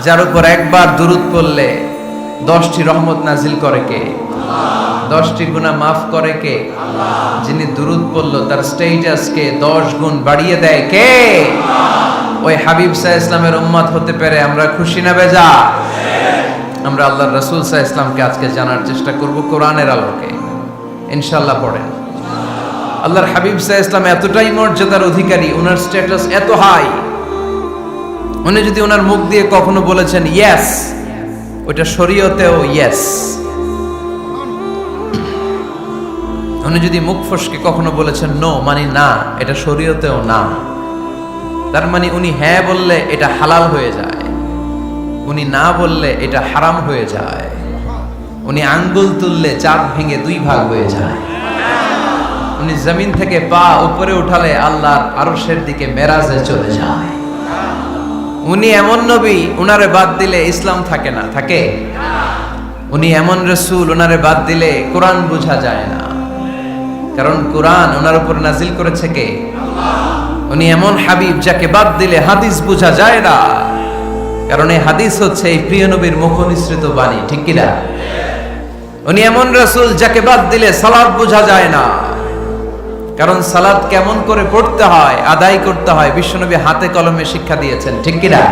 যার উপর একবার দুরূদ পড়লে 10টি রহমত নাজিল করে কে? 10টি গুনাহ মাফ করে কে? যিনি দুরূদ পড়লো তার স্ট্যাটাসকে 10 গুণ বাড়িয়ে দেয় কে? ওই হাবিব সাল্লাল্লাহু আলাইহি ইসলামের উম্মত হতে পেরে আমরা খুশি না বেজা? আমরা আল্লাহর রাসূল সাল্লাল্লাহু আলাইহি ইসলামকে আজকে জানার চেষ্টা করব কোরআনের আলোকে, ইনশাআল্লাহ। পড়েন। আল্লাহর হাবিব সাল্লাল্লাহু আলাইহি ইসলাম এতটাই মর্যাদার অধিকারী, ওনার স্ট্যাটাস এত হাই, উনি যদি ওনার মুখ দিয়ে কখনো বলেছেন ইয়েস, ওটা শরীয়তেও ইয়েস। উনি যদি মুখ ফসকে কখনো বলেছেন নো, মানে না, এটা শরীয়তেও না। তার মানে উনি হ্যাঁ বললে এটা হালাল হয়ে যায়, উনি না বললে এটা হারাম হয়ে যায়। উনি আঙ্গুল তুললে চাঁদ ভেঙে 2 ভাগ হয়ে যায়। উনি জমিন থেকে পা উপরে উঠালে আল্লাহর আরশের দিকে মেরাজে চলে যায়। উনি এমন নবী, উনারে বাদ দিলে ইসলাম থাকে না, থাকে? উনি এমন রাসূল, উনারে বাদ দিলে কোরআন বোঝা যায় না, কারণ কোরআন ওনার উপর নাজিল করেছে কে? উনি এমন হাবিব যাকে বাদ দিলে হাদিস বোঝা যায় না, কারণ এই হাদিস হচ্ছে এই প্রিয় নবীর মুখনিসৃত বাণী, ঠিক কি না? উনি এমন রাসূল যাকে বাদ দিলে সালাত বোঝা যায় না, কারণ সালাত কেমন করে পড়তে হয়, আদায় করতে হয় বিশ্বনবী হাতে কলমে শিক্ষা দিয়েছেন, ঠিক কি না?